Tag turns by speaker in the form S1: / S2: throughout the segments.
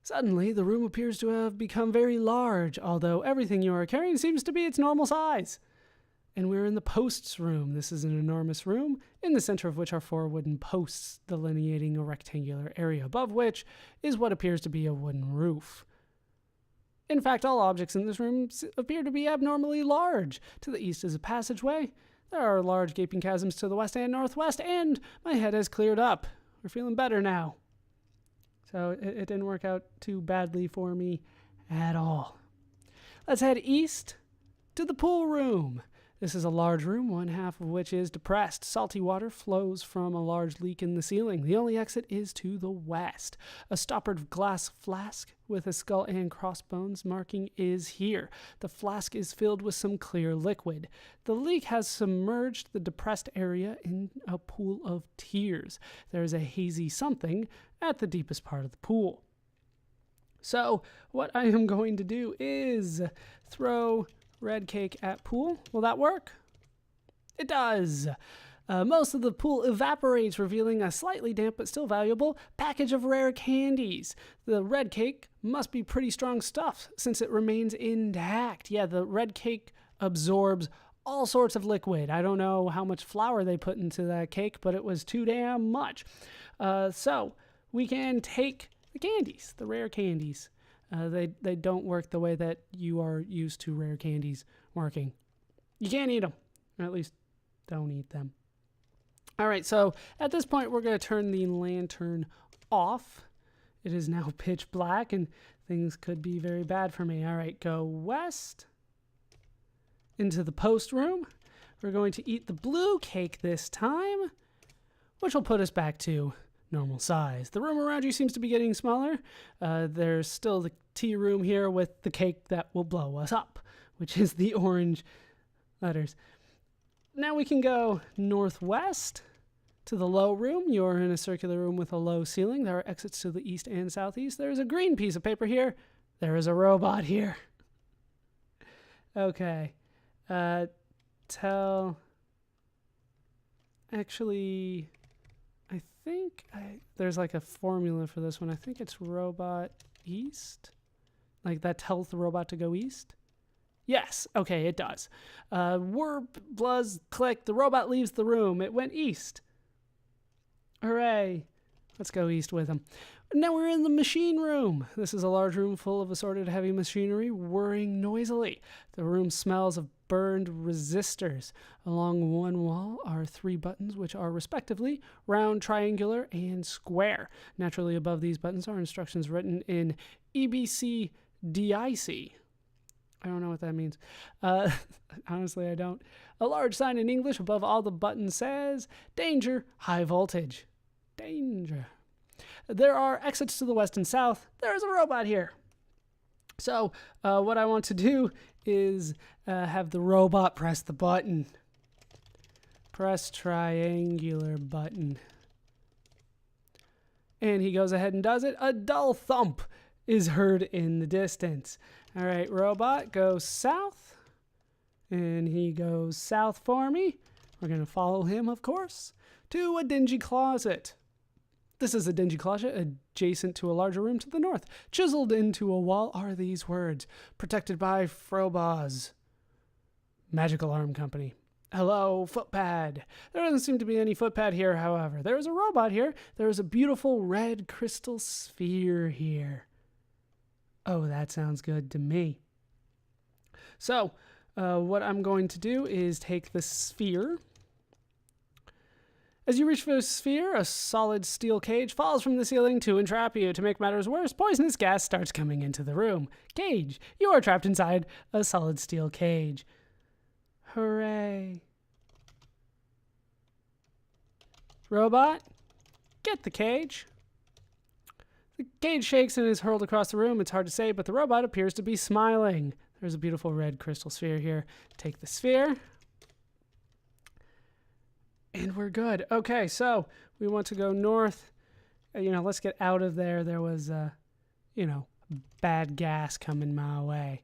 S1: Suddenly, the room appears to have become very large, although everything you are carrying seems to be its normal size. And we're in the posts room. This is an enormous room, in the center of which are 4 wooden posts delineating a rectangular area, above which is what appears to be a wooden roof. In fact, all objects in this room appear to be abnormally large. To the east is a passageway. There are large gaping chasms to the west and northwest, and my head has cleared up. We're feeling better now. So it didn't work out too badly for me at all. Let's head east to the pool room. This is a large room, one half of which is depressed. Salty water flows from a large leak in the ceiling. The only exit is to the west. A stoppered glass flask with a skull and crossbones marking is here. The flask is filled with some clear liquid. The leak has submerged the depressed area in a pool of tears. There is a hazy something at the deepest part of the pool. So what I am going to do is throw red cake at pool. Will that work? It does. Most of the pool evaporates, revealing a slightly damp but still valuable package of rare candies. The red cake must be pretty strong stuff since it remains intact. Yeah, the red cake absorbs all sorts of liquid. I don't know how much flour they put into that cake, but it was too damn much. So we can take the candies, the rare candies. They don't work the way that you are used to rare candies working. You can't eat them, or at least don't eat them. All right, so at this point, we're going to turn the lantern off. It is now pitch black, and things could be very bad for me. All right, go west into the post room. We're going to eat the blue cake this time, which will put us back to normal size. The room around you seems to be getting smaller. There's still the tea room here with the cake that will blow us up, which is the orange letters. Now we can go northwest to the low room. You're in a circular room with a low ceiling. There are exits to the east and southeast. There's a green piece of paper here. There is a robot here. Okay. Actually, I think there's like a formula for this one. I think it's robot east. Like that tells the robot to go east. Yes, okay, it does. Word, buzz, click. The robot leaves the room. It went east. Hooray. Let's go east with him. Now we're in the machine room. This is a large room full of assorted heavy machinery whirring noisily. The room smells of burned resistors. Along one wall are 3 buttons, which are respectively round, triangular, and square. Naturally, above these buttons are instructions written in EBCDIC. I don't know what that means. Honestly, I don't. A large sign in English above all the buttons says, "Danger, high voltage." Danger. There are exits to the west and south. There's a robot here. So what I want to do is have the robot press the button. Press triangular button. And he goes ahead and does it. A dull thump is heard in the distance. All right, robot, go south. And he goes south for me. We're going to follow him, of course, to a dingy closet. This is a dingy closet adjacent to a larger room to the north. Chiseled into a wall are these words: protected by Froboz's Magical Arm Company. Hello, footpad. There doesn't seem to be any footpad here, however. There is a robot here. There is a beautiful red crystal sphere here. Oh, that sounds good to me. So, what I'm going to do is take the sphere. As you reach for the sphere, a solid steel cage falls from the ceiling to entrap you. To make matters worse, poisonous gas starts coming into the room. Cage, you are trapped inside a solid steel cage. Hooray. Robot, get the cage. The cage shakes and is hurled across the room. It's hard to say, but the robot appears to be smiling. There's a beautiful red crystal sphere here. Take the sphere. And we're good. Okay, so we want to go north. Let's get out of there. There was, bad gas coming my way.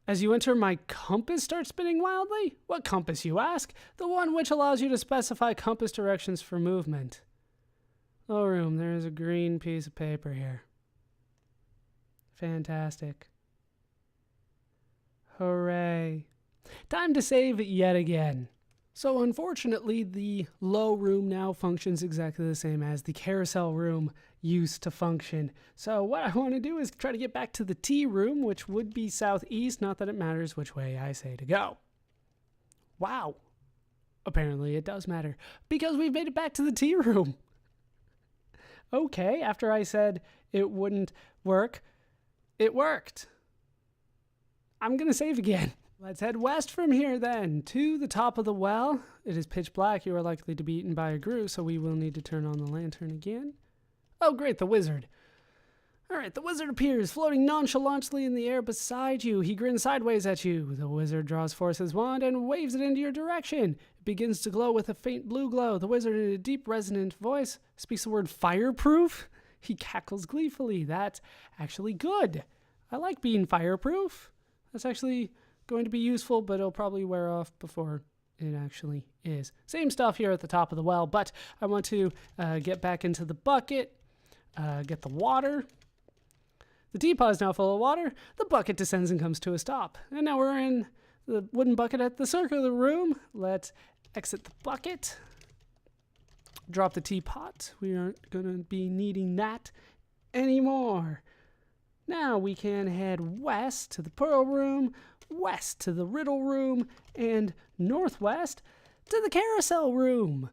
S1: As you enter, my compass starts spinning wildly. What compass, you ask? The one which allows you to specify compass directions for movement. Oh, room, there is a green piece of paper here. Fantastic. Hooray. Time to save yet again. So unfortunately, the low room now functions exactly the same as the carousel room used to function. So what I want to do is try to get back to the tea room, which would be southeast, not that it matters which way I say to go. Wow. Apparently it does matter, because we've made it back to the tea room. Okay, after I said it wouldn't work, it worked. I'm going to save again. Let's head west from here then, to the top of the well. It is pitch black. You are likely to be eaten by a grue, so we will need to turn on the lantern again. Oh great, the wizard. Alright, the wizard appears, floating nonchalantly in the air beside you. He grins sideways at you. The wizard draws forth his wand and waves it into your direction. It begins to glow with a faint blue glow. The wizard, in a deep, resonant voice, speaks the word fireproof. He cackles gleefully. That's actually good. I like being fireproof. That's actually going to be useful, but it'll probably wear off before it actually is. Same stuff here at the top of the well, but I want to get back into the bucket, get the water. The teapot is now full of water. The bucket descends and comes to a stop. And now we're in the wooden bucket at the circular room. Let's exit the bucket. Drop the teapot. We aren't going to be needing that anymore. Now we can head west to the pearl room, west to the riddle room, and northwest to the carousel room.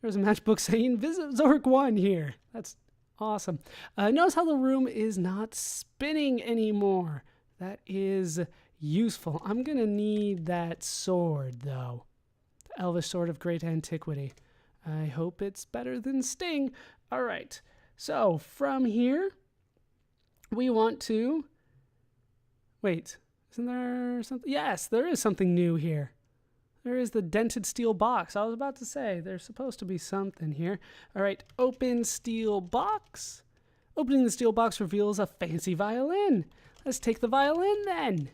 S1: There's a matchbook saying visit Zork 1 here. That's awesome. Notice how the room is not spinning anymore. That is useful. I'm going to need that sword, though. The Elvish Sword of Great Antiquity. I hope it's better than Sting. All right. So, from here, we want to... Wait. Isn't there something? Yes, there is something new here. There is the dented steel box. I was about to say, there's supposed to be something here. All right, open steel box. Opening the steel box reveals a fancy violin. Let's take the violin then.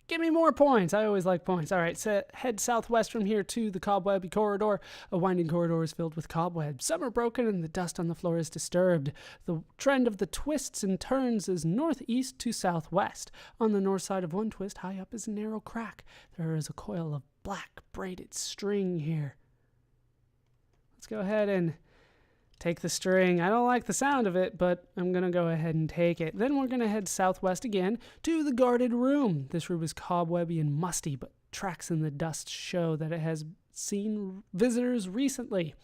S1: Give me more points. I always like points. All right, so head southwest from here to the cobwebby corridor. A winding corridor is filled with cobwebs. Some are broken and the dust on the floor is disturbed. The trend of the twists and turns is northeast to southwest. On the north side of one twist, high up is a narrow crack. There is a coil of black braided string here. Let's go ahead and take the string. I don't like the sound of it, but I'm going to go ahead and take it. Then we're going to head southwest again to the guarded room. This room is cobwebby and musty, but tracks in the dust show that it has seen visitors recently.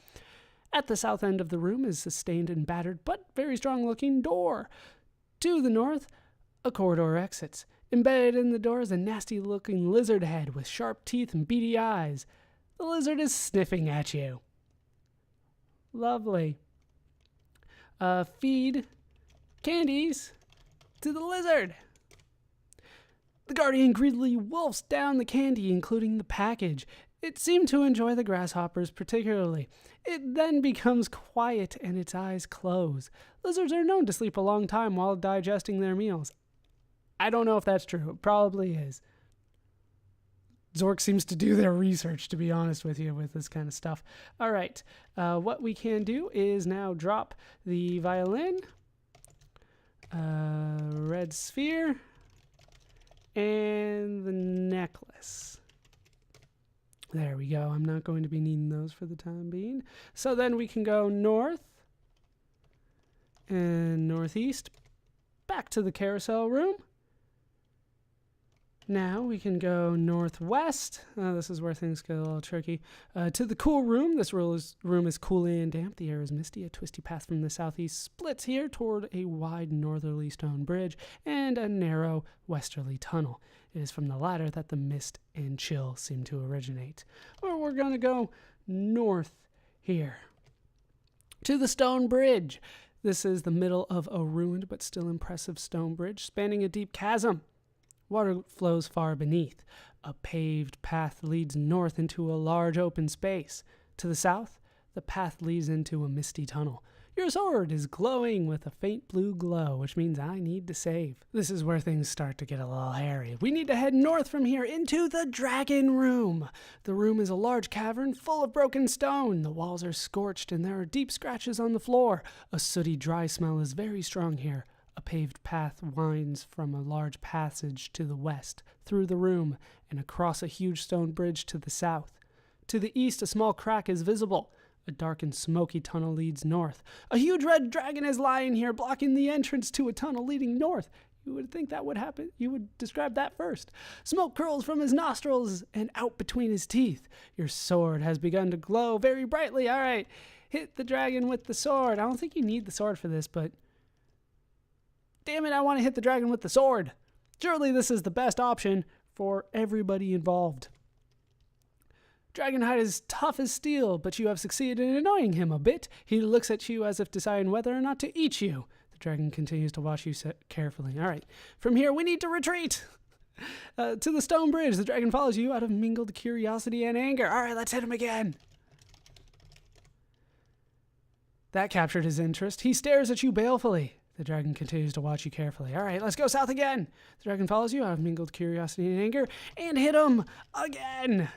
S1: At the south end of the room is a stained and battered, but very strong-looking door. To the north, a corridor exits. Embedded in the door is a nasty-looking lizard head with sharp teeth and beady eyes. The lizard is sniffing at you. Lovely. Feed candies to the lizard. The guardian greedily wolfs down the candy, including the package. It seemed to enjoy the grasshoppers particularly. It then becomes quiet and its eyes close. Lizards are known to sleep a long time while digesting their meals. I don't know if that's true. It probably is. Zork seems to do their research, to be honest with you, with this kind of stuff. All right. What we can do is now drop the violin, red sphere, and the necklace. There we go. I'm not going to be needing those for the time being. So then we can go north and northeast, back to the carousel room. Now we can go northwest. This is where things get a little tricky. To the cool room. This room is cool and damp. The air is misty. A twisty path from the southeast splits here toward a wide northerly stone bridge and a narrow westerly tunnel. It is from the latter that the mist and chill seem to originate. Well, we're going to go north here to the stone bridge. This is the middle of a ruined but still impressive stone bridge spanning a deep chasm. Water flows far beneath. A paved path leads north into a large open space. To the south, the path leads into a misty tunnel. Your sword is glowing with a faint blue glow, which means I need to save. This is where things start to get a little hairy. We need to head north from here into the dragon room. The room is a large cavern full of broken stone. The walls are scorched and there are deep scratches on the floor. A sooty, dry smell is very strong here. paved path winds from a large passage to the west, through the room, and across a huge stone bridge to the south. To the east, a small crack is visible. A dark and smoky tunnel leads north. A huge red dragon is lying here, blocking the entrance to a tunnel leading north. You would think that would happen. You would describe that first. Smoke curls from his nostrils and out between his teeth. Your sword has begun to glow very brightly. All right, hit the dragon with the sword. I don't think you need the sword for this, but damn it, I want to hit the dragon with the sword. Surely this is the best option for everybody involved. Dragonhide is tough as steel, but you have succeeded in annoying him a bit. He looks at you as if deciding whether or not to eat you. The dragon continues to watch you carefully. All right, from here we need to retreat. To the stone bridge, the dragon follows you out of mingled curiosity and anger. All right, let's hit him again. That captured his interest. He stares at you balefully. The dragon continues to watch you carefully. All right, let's go south again. The dragon follows you out of mingled curiosity and anger and hit him again.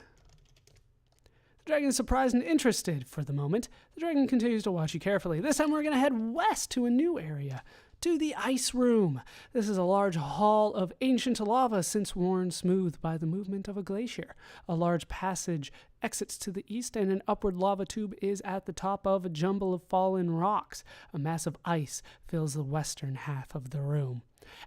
S1: The dragon is surprised and interested for the moment. The dragon continues to watch you carefully. This time we're going to head west to a new area, to the ice room. This is a large hall of ancient lava since worn smooth by the movement of a glacier. A large passage exits to the east and an upward lava tube is at the top of a jumble of fallen rocks. A mass of ice fills the western half of the room.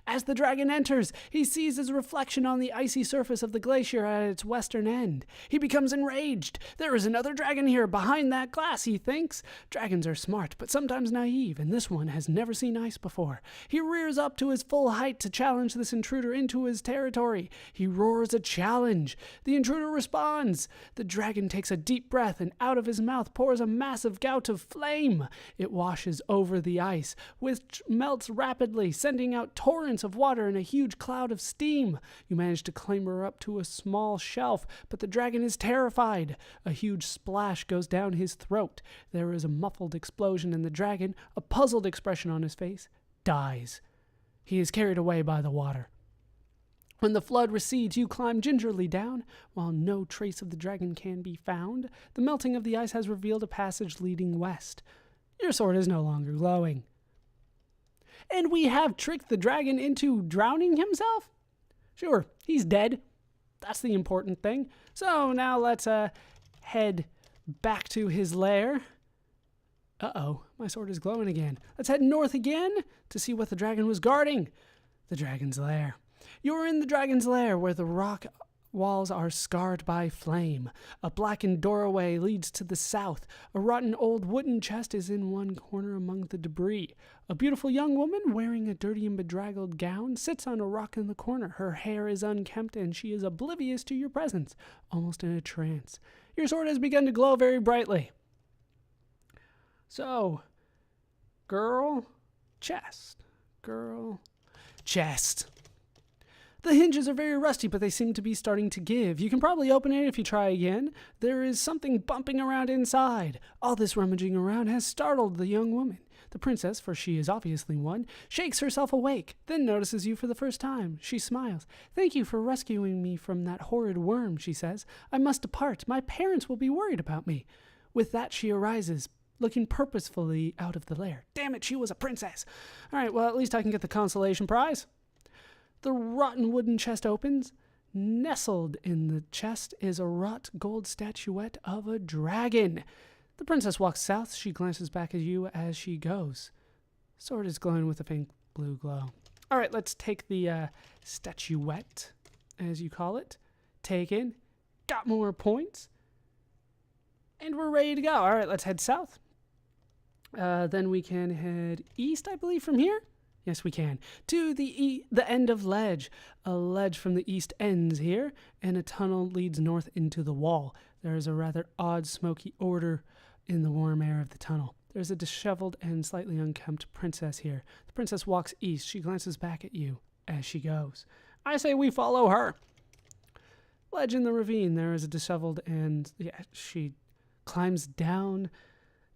S1: As the dragon enters, he sees his reflection on the icy surface of the glacier at its western end. He becomes enraged. There is another dragon here behind that glass, he thinks. Dragons are smart, but sometimes naive, and this one has never seen ice before. He rears up to his full height to challenge this intruder into his territory. He roars a challenge. The intruder responds. The dragon takes a deep breath, and out of his mouth pours a massive gout of flame. It washes over the ice, which melts rapidly, sending out torrents of water and a huge cloud of steam. You manage to clamber up to a small shelf, but the dragon is terrified. A huge splash goes down his throat. There is a muffled explosion, and the dragon, a puzzled expression on his face, dies. He is carried away by the water. When the flood recedes, you climb gingerly down. While no trace of the dragon can be found, the melting of the ice has revealed a passage leading west. Your sword is no longer glowing. And we have tricked the dragon into drowning himself? Sure, he's dead. That's the important thing. So now let's head back to his lair. Uh-oh, my sword is glowing again. Let's head north again to see what the dragon was guarding. The dragon's lair. You're in the dragon's lair where the rock walls are scarred by flame. A blackened doorway leads to the south. A rotten old wooden chest is in one corner among the debris. A beautiful young woman wearing a dirty and bedraggled gown sits on a rock in the corner. Her hair is unkempt and she is oblivious to your presence, almost in a trance. Your sword has begun to glow very brightly. So, girl, chest. Girl, chest. The hinges are very rusty, but they seem to be starting to give. You can probably open it if you try again. There is something bumping around inside. All this rummaging around has startled the young woman. The princess, for she is obviously one, shakes herself awake, then notices you for the first time. She smiles. "Thank you for rescuing me from that horrid worm," she says. "I must depart. My parents will be worried about me." With that, she arises, looking purposefully out of the lair. Damn it, she was a princess. All right, well, at least I can get the consolation prize. The rotten wooden chest opens. Nestled in the chest is a wrought gold statuette of a dragon. The princess walks south. She glances back at you as she goes. Sword is glowing with a faint blue glow. All right, let's take the statuette, as you call it. Taken. Got more points. And we're ready to go. All right, let's head south. Then we can head east, I believe, from here. Yes, we can. To the end of ledge. A ledge from the east ends here, and a tunnel leads north into the wall. There is a rather odd smoky odor in the warm air of the tunnel. There's a disheveled and slightly unkempt princess here. The princess walks east. She glances back at you as she goes. I say we follow her. Ledge in the ravine. There is a disheveled and she climbs down,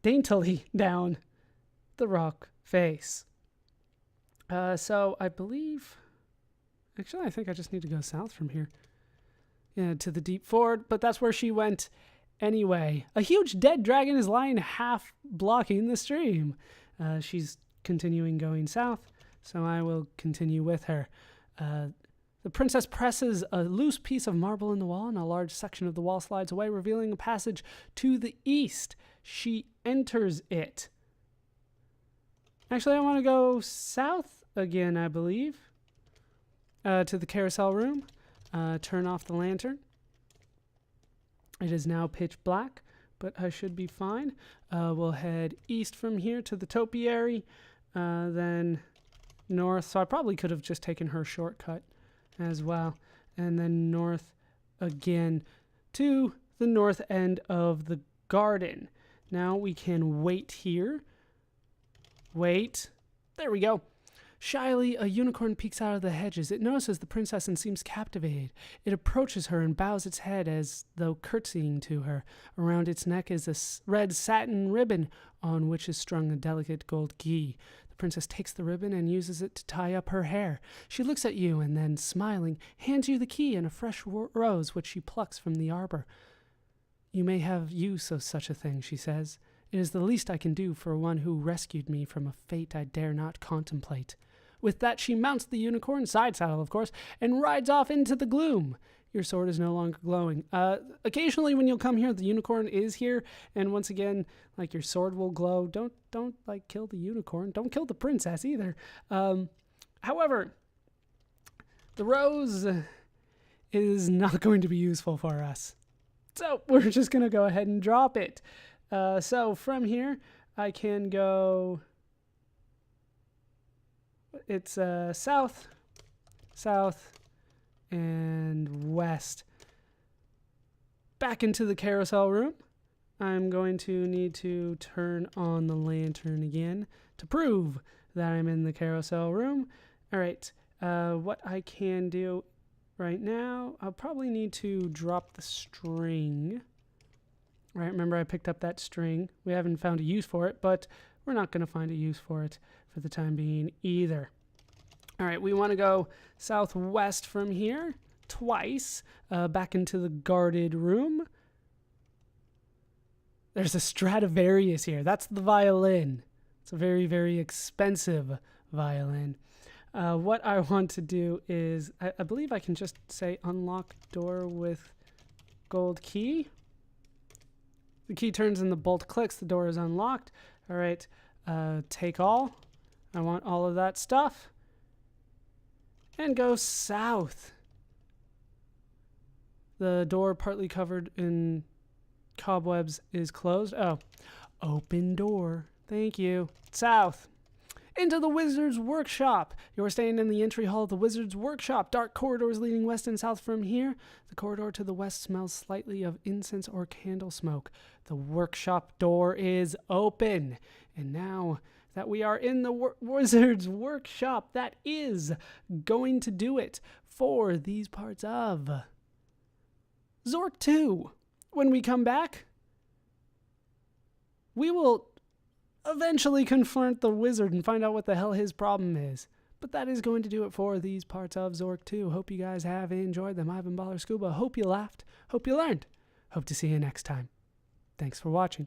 S1: daintily down the rock face. So I believe, actually, I think I just need to go south from here. Yeah, to the deep ford, but that's where she went anyway. A huge dead dragon is lying half blocking the stream. She's continuing going south so I will continue with her. The princess presses a loose piece of marble in the wall, and a large section of the wall slides away, revealing a passage to the east. She enters it. Actually, I want to go south again, I believe, to the carousel room. Turn off the lantern. It is now pitch black, but I should be fine. We'll head east from here to the topiary, then north. So I probably could have just taken her shortcut as well, and then north again to the north end of the garden. Now we can wait here. Wait. There we go. Shyly, a unicorn peeks out of the hedges. It notices the princess and seems captivated. It approaches her and bows its head as though curtsying to her. Around its neck is a red satin ribbon on which is strung a delicate gold key. The princess takes the ribbon and uses it to tie up her hair. She looks at you and then, smiling, hands you the key and a fresh rose which she plucks from the arbor. You may have use of such a thing, she says. It is the least I can do for one who rescued me from a fate I dare not contemplate. With that, she mounts the unicorn, side saddle of course, and rides off into the gloom. Your sword is no longer glowing. Occasionally when you'll come here, the unicorn is here, and once again, like, your sword will glow. Don't like kill the unicorn. Don't kill the princess either. However, the rose is not going to be useful for us. So we're just going to go ahead and drop it. So from here, I can go... It's south, and west. Back into the carousel room. I'm going to need to turn on the lantern again to prove that I'm in the carousel room. All right, what I can do right now, I'll probably need to drop the string. Right, remember I picked up that string. We haven't found a use for it, but we're not going to find a use for it for the time being either. All right, we want to go southwest from here twice, back into the guarded room. There's a Stradivarius here. That's the violin. It's a very, very expensive violin. What I want to do is, I believe I can just say unlock door with gold key. The key turns and the bolt clicks. The door is unlocked. All right, take all. I want all of that stuff. And go south. The door, partly covered in cobwebs, is closed. Oh, open door. Thank you. South. Into the wizard's workshop. You're staying in the entry hall of the wizard's workshop. Dark corridors leading west and south from here. The corridor to the west smells slightly of incense or candle smoke. The workshop door is open. And now that we are in the wizard's workshop, that is going to do it for these parts of Zork 2. When we come back, we will eventually confront the wizard and find out what the hell his problem is. But that is going to do it for these parts of Zork 2. Hope you guys have enjoyed them. I've been Baller Scuba. Hope you laughed. Hope you learned. Hope to see you next time. Thanks for watching.